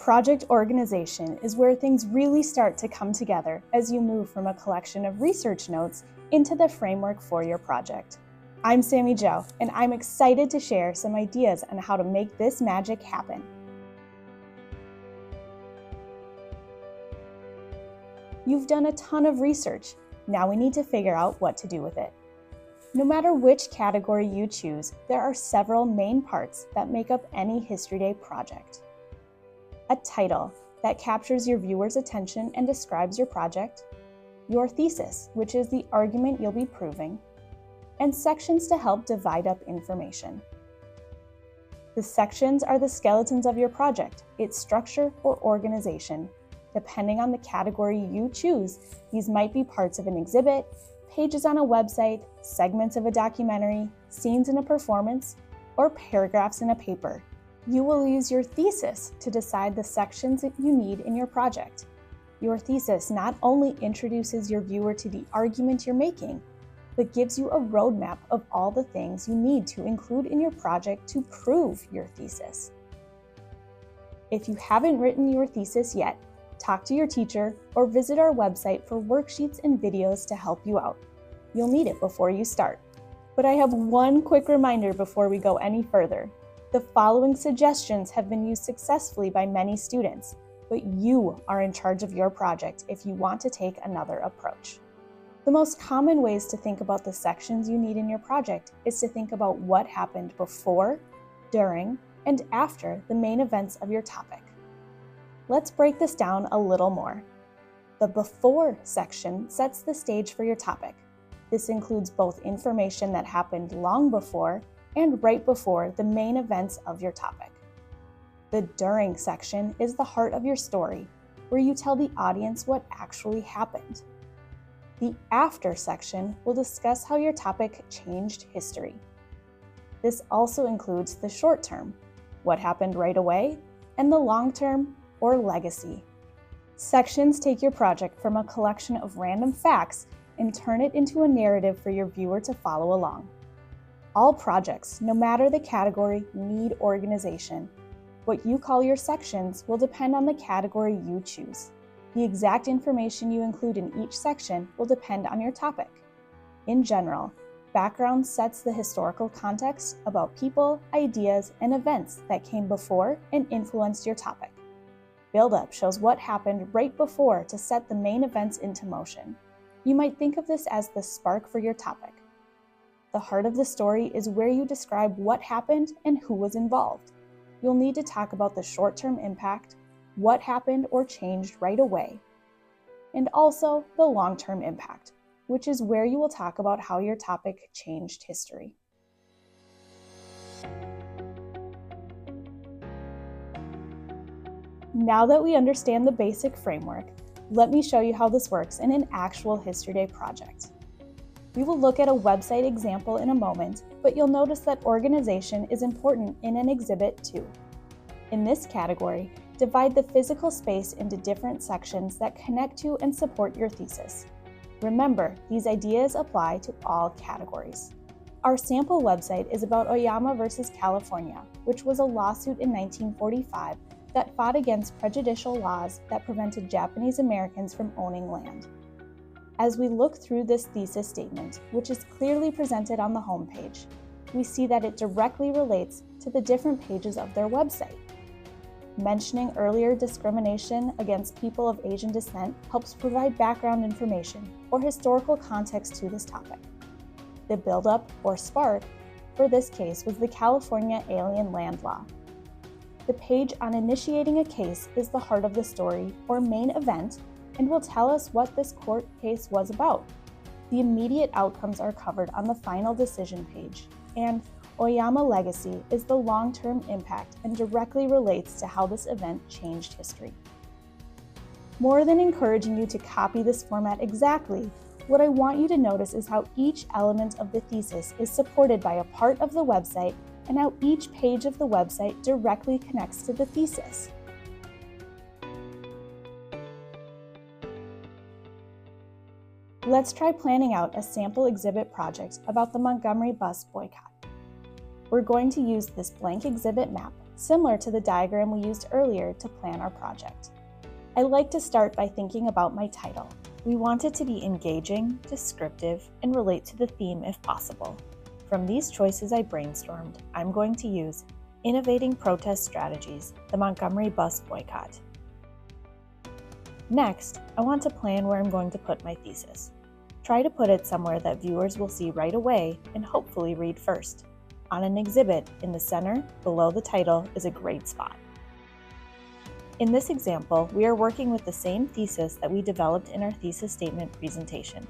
Project organization is where things really start to come together as you move from a collection of research notes into the framework for your project. I'm Sammy Jo, and I'm excited to share some ideas on how to make this magic happen. You've done a ton of research. Now we need to figure out what to do with it. No matter which category you choose, there are several main parts that make up any History Day project. A title that captures your viewer's attention and describes your project, your thesis, which is the argument you'll be proving, and sections to help divide up information. The sections are the skeletons of your project, its structure or organization. Depending on the category you choose, these might be parts of an exhibit, pages on a website, segments of a documentary, scenes in a performance, or paragraphs in a paper. You will use your thesis to decide the sections that you need in your project. Your thesis not only introduces your viewer to the argument you're making, but gives you a roadmap of all the things you need to include in your project to prove your thesis. If you haven't written your thesis yet, talk to your teacher or visit our website for worksheets and videos to help you out. You'll need it before you start. But I have one quick reminder before we go any further. The following suggestions have been used successfully by many students, but you are in charge of your project if you want to take another approach. The most common ways to think about the sections you need in your project is to think about what happened before, during, and after the main events of your topic. Let's break this down a little more. The before section sets the stage for your topic. This includes both information that happened long before and right before the main events of your topic. The during section is the heart of your story, where you tell the audience what actually happened. The after section will discuss how your topic changed history. This also includes the short term, what happened right away, and the long term, or legacy. Sections take your project from a collection of random facts and turn it into a narrative for your viewer to follow along. All projects, no matter the category, need organization. What you call your sections will depend on the category you choose. The exact information you include in each section will depend on your topic. In general, background sets the historical context about people, ideas, and events that came before and influenced your topic. Build-up shows what happened right before to set the main events into motion. You might think of this as the spark for your topic. The heart of the story is where you describe what happened and who was involved. You'll need to talk about the short-term impact, what happened or changed right away, and also the long-term impact, which is where you will talk about how your topic changed history. Now that we understand the basic framework, let me show you how this works in an actual History Day project. We will look at a website example in a moment, but you'll notice that organization is important in an exhibit too. In this category, divide the physical space into different sections that connect to and support your thesis. Remember, these ideas apply to all categories. Our sample website is about Oyama versus California, which was a lawsuit in 1945 that fought against prejudicial laws that prevented Japanese Americans from owning land. As we look through this thesis statement, which is clearly presented on the homepage, we see that it directly relates to the different pages of their website. Mentioning earlier discrimination against people of Asian descent helps provide background information or historical context to this topic. The buildup, or spark, for this case was the California Alien Land Law. The page on initiating a case is the heart of the story, or main event, and will tell us what this court case was about. The immediate outcomes are covered on the final decision page, and Oyama Legacy is the long-term impact and directly relates to how this event changed history. More than encouraging you to copy this format exactly, what I want you to notice is how each element of the thesis is supported by a part of the website and how each page of the website directly connects to the thesis. Let's try planning out a sample exhibit project about the Montgomery bus boycott. We're going to use this blank exhibit map similar to the diagram we used earlier to plan our project. I like to start by thinking about my title. We want it to be engaging, descriptive, and relate to the theme if possible. From these choices I brainstormed, I'm going to use Innovating Protest Strategies, the Montgomery Bus Boycott. Next, I want to plan where I'm going to put my thesis. Try to put it somewhere that viewers will see right away and hopefully read first. On an exhibit in the center, below the title, is a great spot. In this example, we are working with the same thesis that we developed in our thesis statement presentation.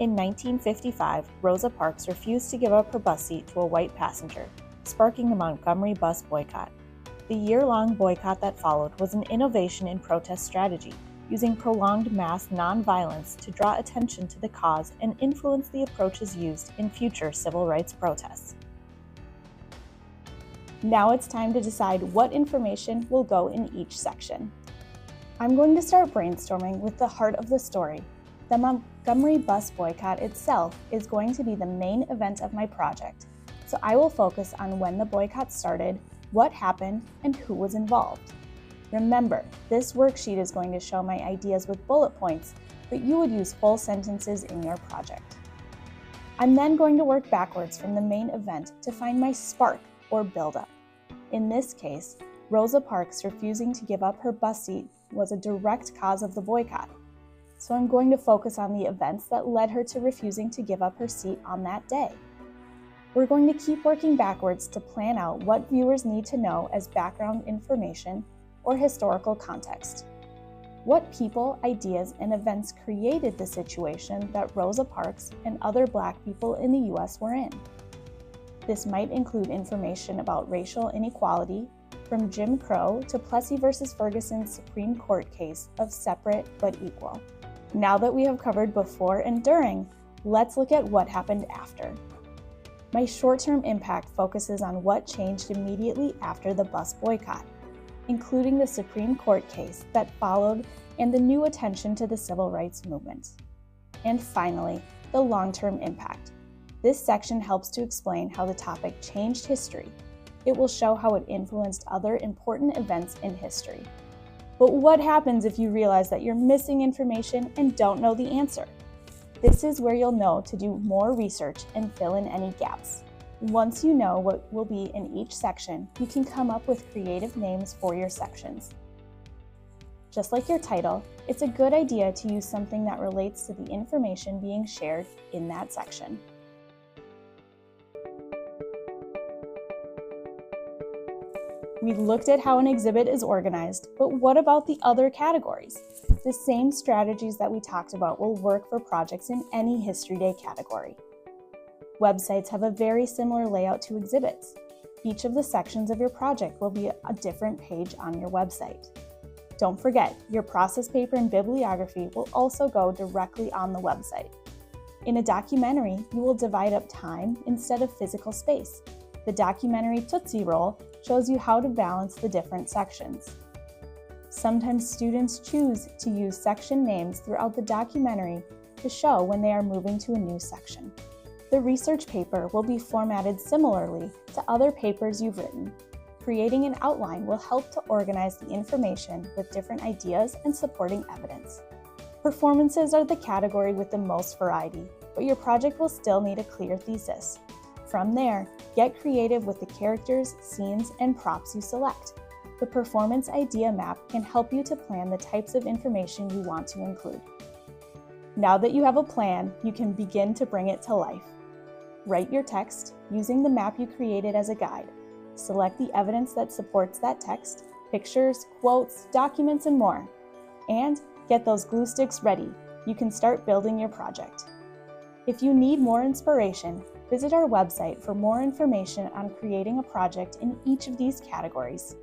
In 1955, Rosa Parks refused to give up her bus seat to a white passenger, sparking the Montgomery Bus Boycott. The year-long boycott that followed was an innovation in protest strategy, using prolonged mass nonviolence to draw attention to the cause and influence the approaches used in future civil rights protests. Now it's time to decide what information will go in each section. I'm going to start brainstorming with the heart of the story. The Montgomery Bus Boycott itself is going to be the main event of my project, so I will focus on when the boycott started, what happened, and who was involved. Remember, this worksheet is going to show my ideas with bullet points, but you would use full sentences in your project. I'm then going to work backwards from the main event to find my spark or buildup. In this case, Rosa Parks refusing to give up her bus seat was a direct cause of the boycott. So I'm going to focus on the events that led her to refusing to give up her seat on that day. We're going to keep working backwards to plan out what viewers need to know as background information or historical context. What people, ideas, and events created the situation that Rosa Parks and other Black people in the U.S. were in? This might include information about racial inequality, from Jim Crow to Plessy versus Ferguson's Supreme Court case of separate but equal. Now that we have covered before and during, let's look at what happened after. My short-term impact focuses on what changed immediately after the bus boycott, including the Supreme Court case that followed and the new attention to the civil rights movement. And finally, the long-term impact. This section helps to explain how the topic changed history. It will show how it influenced other important events in history. But what happens if you realize that you're missing information and don't know the answer? This is where you'll know to do more research and fill in any gaps. Once you know what will be in each section, you can come up with creative names for your sections. Just like your title, it's a good idea to use something that relates to the information being shared in that section. We looked at how an exhibit is organized, but what about the other categories? The same strategies that we talked about will work for projects in any History Day category. Websites have a very similar layout to exhibits. Each of the sections of your project will be a different page on your website. Don't forget, your process paper and bibliography will also go directly on the website. In a documentary, you will divide up time instead of physical space. The documentary Tootsie Roll shows you how to balance the different sections. Sometimes students choose to use section names throughout the documentary to show when they are moving to a new section. The research paper will be formatted similarly to other papers you've written. Creating an outline will help to organize the information with different ideas and supporting evidence. Performances are the category with the most variety, but your project will still need a clear thesis. From there, get creative with the characters, scenes, and props you select. The performance idea map can help you to plan the types of information you want to include. Now that you have a plan, you can begin to bring it to life. Write your text using the map you created as a guide. Select the evidence that supports that text, pictures, quotes, documents, and more. And get those glue sticks ready. You can start building your project. If you need more inspiration, visit our website for more information on creating a project in each of these categories.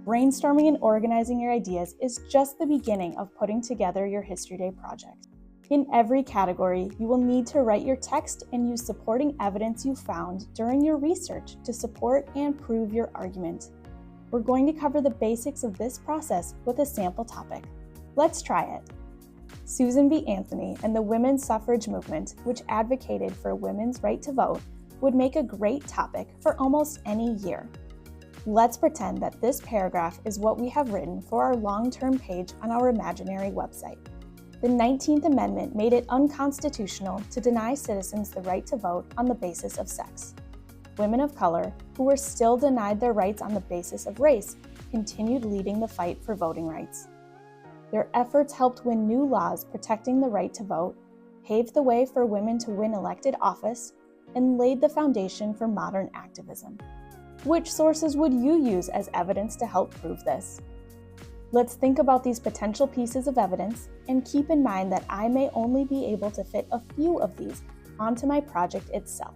Brainstorming and organizing your ideas is just the beginning of putting together your History Day project. In every category, you will need to write your text and use supporting evidence you found during your research to support and prove your argument. We're going to cover the basics of this process with a sample topic. Let's try it. Susan B. Anthony and the women's suffrage movement, which advocated for women's right to vote, would make a great topic for almost any year. Let's pretend that this paragraph is what we have written for our long-term page on our imaginary website. The 19th Amendment made it unconstitutional to deny citizens the right to vote on the basis of sex. Women of color, who were still denied their rights on the basis of race, continued leading the fight for voting rights. Their efforts helped win new laws protecting the right to vote, paved the way for women to win elected office, and laid the foundation for modern activism. Which sources would you use as evidence to help prove this? Let's think about these potential pieces of evidence and keep in mind that I may only be able to fit a few of these onto my project itself.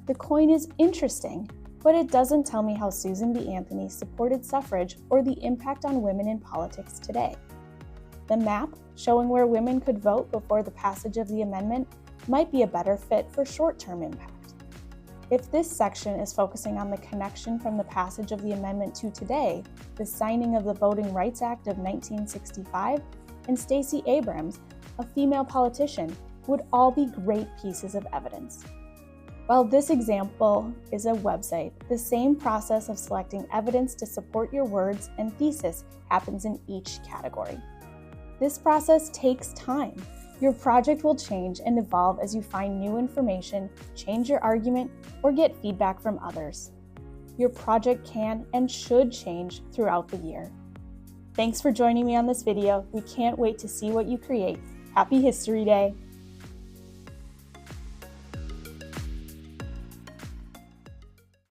The coin is interesting, but it doesn't tell me how Susan B. Anthony supported suffrage or the impact on women in politics today. The map, showing where women could vote before the passage of the amendment, might be a better fit for short-term impact. If this section is focusing on the connection from the passage of the amendment to today, the signing of the Voting Rights Act of 1965, and Stacey Abrams, a female politician, would all be great pieces of evidence. While this example is a website, the same process of selecting evidence to support your words and thesis happens in each category. This process takes time. Your project will change and evolve as you find new information, change your argument, or get feedback from others. Your project can and should change throughout the year. Thanks for joining me on this video. We can't wait to see what you create. Happy History Day!